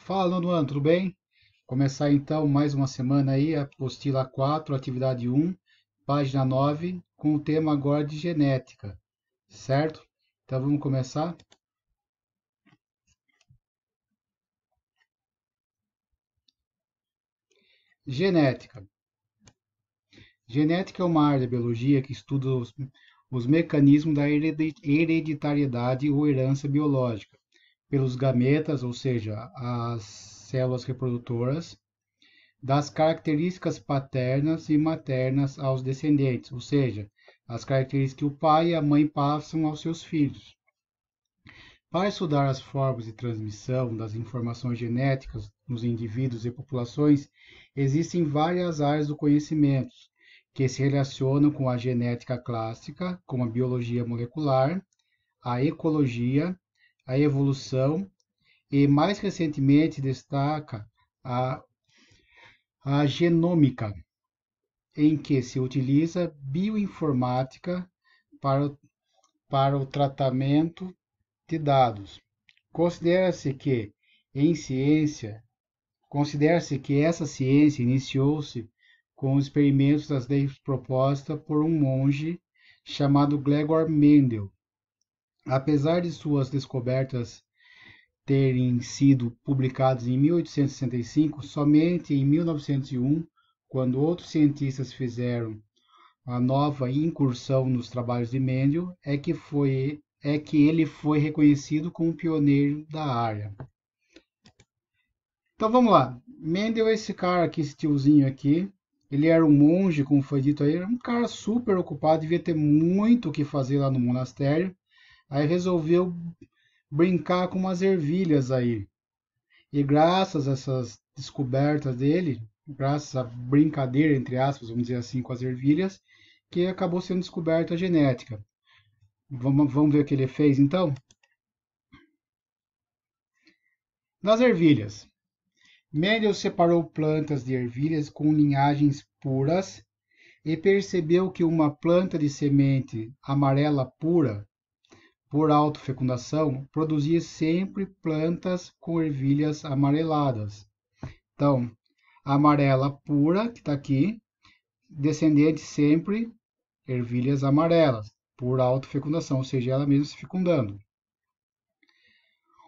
Fala, nono ano, tudo bem? Começar então mais uma semana aí, apostila 4, atividade 1, página 9, com o tema agora de genética, certo? Então vamos começar? Genética. Genética é uma área da biologia que estuda os mecanismos da hereditariedade ou herança biológica, pelos gametas, ou seja, as células reprodutoras, das características paternas e maternas aos descendentes, ou seja, as características que o pai e a mãe passam aos seus filhos. Para estudar as formas de transmissão das informações genéticas nos indivíduos e populações, existem várias áreas do conhecimento que se relacionam com a genética clássica, como a biologia molecular, a ecologia, a evolução e, mais recentemente, destaca a genômica, em que se utiliza bioinformática para, para o tratamento de dados. Considera-se que em ciência, considera-se que essa ciência iniciou-se com os experimentos das leis propostas por um monge chamado Gregor Mendel. Apesar de suas descobertas terem sido publicadas em 1865, somente em 1901, quando outros cientistas fizeram a nova incursão nos trabalhos de Mendel, é que ele foi reconhecido como pioneiro da área. Então vamos lá. Mendel é esse cara aqui, esse tiozinho aqui. Ele era um monge, como foi dito aí, era um cara super ocupado, devia ter muito o que fazer lá no monastério. Aí resolveu brincar com umas ervilhas aí. E graças a essas descobertas dele, graças à brincadeira, entre aspas, vamos dizer assim, com as ervilhas, que acabou sendo descoberta a genética. Vamos ver o que ele fez então? Nas ervilhas. Mendel separou plantas de ervilhas com linhagens puras e percebeu que uma planta de semente amarela pura, por autofecundação, produzia sempre plantas com ervilhas amareladas. Então, a amarela pura, que está aqui, descendente sempre ervilhas amarelas, por autofecundação, ou seja, ela mesma se fecundando.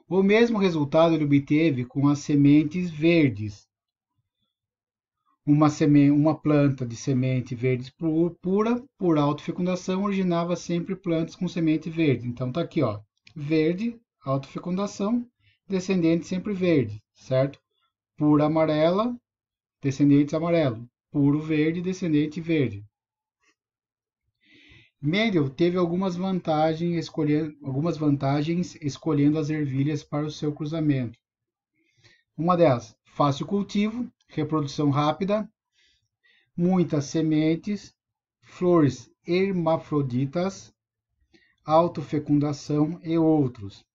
O mesmo resultado ele obteve com as sementes verdes. Uma planta de semente verde pura, por autofecundação, originava sempre plantas com semente verde. Então tá aqui, ó, verde, autofecundação, descendente sempre verde, certo? Pura amarela, descendentes amarelo. Puro verde, descendente verde. Mendel teve algumas vantagens escolhendo as ervilhas para o seu cruzamento. Uma delas, fácil cultivo, reprodução rápida, muitas sementes, flores hermafroditas, autofecundação e outros.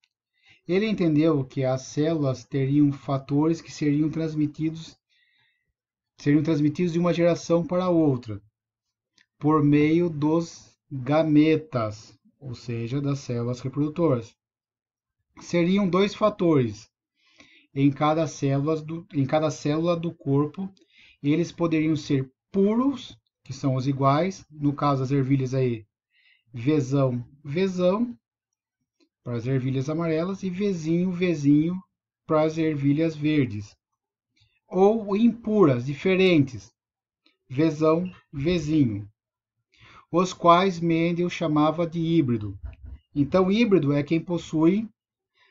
Ele entendeu que as células teriam fatores que seriam transmitidos de uma geração para outra, por meio dos gametas, ou seja, das células reprodutoras. Seriam dois fatores em cada célula do corpo, e eles poderiam ser puros, que são os iguais, no caso das ervilhas aí, Vzão, Vzão, para as ervilhas amarelas, e Vzinho, Vzinho, para as ervilhas verdes. Ou impuras, diferentes, Vzão, Vzinho, os quais Mendel chamava de híbrido. Então, híbrido é quem possui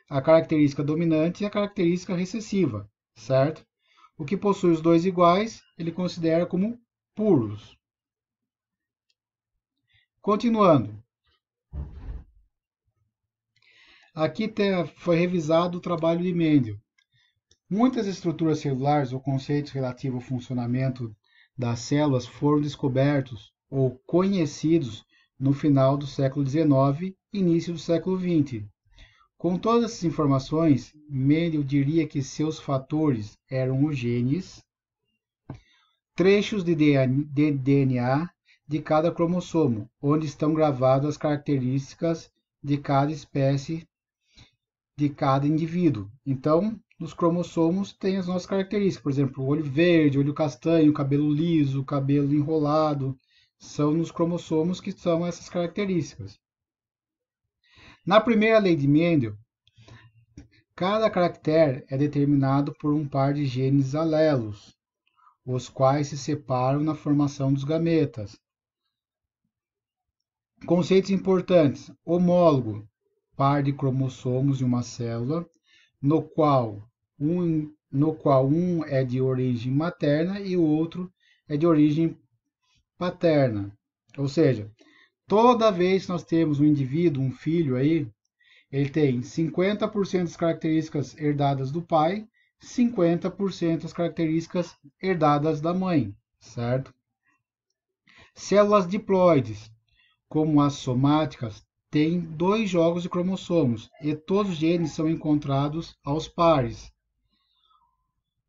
a característica dominante e a característica recessiva, certo? O que possui os dois iguais, ele considera como puros. Continuando. Aqui foi revisado o trabalho de Mendel. Muitas estruturas celulares ou conceitos relativos ao funcionamento das células foram descobertos ou conhecidos no final do século XIX e início do século XX. Com todas essas informações, Mendel diria que seus fatores eram os genes, trechos de DNA de cada cromossomo, onde estão gravadas as características de cada espécie, de cada indivíduo. Então, nos cromossomos tem as nossas características. Por exemplo, olho verde, olho castanho, cabelo liso, cabelo enrolado. São nos cromossomos que são essas características. Na primeira lei de Mendel, cada caractere é determinado por um par de genes alelos, os quais se separam na formação dos gametas. Conceitos importantes: homólogo, par de cromossomos de uma célula, no qual um é de origem materna e o outro é de origem paterna. Ou seja, toda vez que nós temos um indivíduo, um filho aí, ele tem 50% das características herdadas do pai, 50% das características herdadas da mãe, certo? Células diploides, como as somáticas, têm 2 jogos de cromossomos e todos os genes são encontrados aos pares.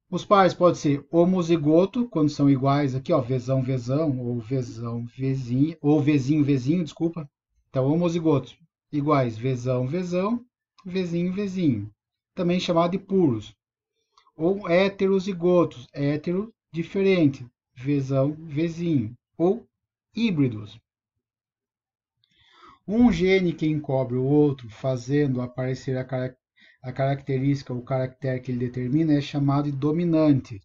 Os pares podem ser homozigoto, quando são iguais aqui, ó, Vzão, Vzão, ou Vzão, Vzinho, ou Vzinho, Vzinho, desculpa. Então, homozigotos iguais Vzão, Vzão, Vzinho, Vzinho. Também chamado de puros. Ou heterozigotos, hétero diferente, Vzão, Vzinho. Ou híbridos. Um gene que encobre o outro, fazendo aparecer a característica, o caractere que ele determina, é chamado de dominante,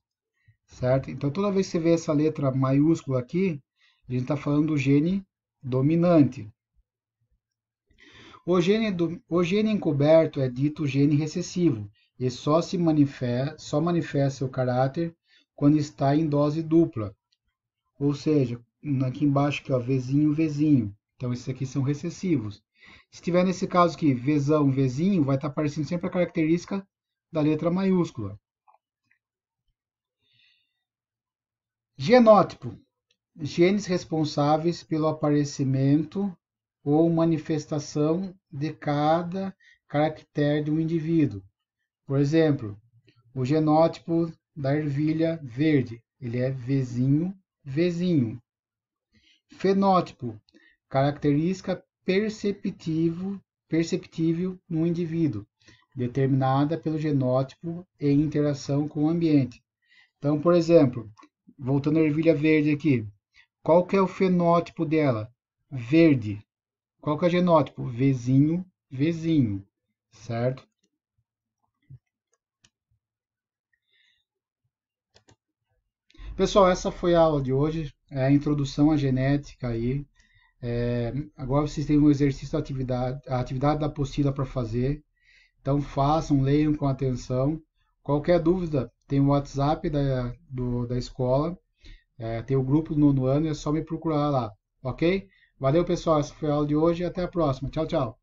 certo? Então, toda vez que você vê essa letra maiúscula aqui, a gente está falando do gene dominante. O gene encoberto é dito gene recessivo e só manifesta o caráter quando está em dose dupla. Ou seja, aqui embaixo, aqui, ó, Vzinho, Vzinho. Então, esses aqui são recessivos. Se tiver nesse caso aqui, Vzão, Vzinho, vai estar aparecendo sempre a característica da letra maiúscula. Genótipo. Genes responsáveis pelo aparecimento ou manifestação de cada caractere de um indivíduo. Por exemplo, o genótipo da ervilha verde, ele é Vzinho, Vzinho. Fenótipo, característica perceptível no indivíduo, determinada pelo genótipo em interação com o ambiente. Então, por exemplo, voltando à ervilha verde aqui, qual que é o fenótipo dela? Verde. Qual que é o genótipo? Vzinho, Vzinho, certo? Pessoal, essa foi a aula de hoje, é a introdução à genética aí. Agora vocês têm um exercício a atividade da apostila para fazer. Então façam, leiam com atenção. Qualquer dúvida, tem o WhatsApp da escola, tem o grupo do 9º ano, é só me procurar lá, ok? Valeu, pessoal, essa foi a aula de hoje e até a próxima. Tchau, tchau.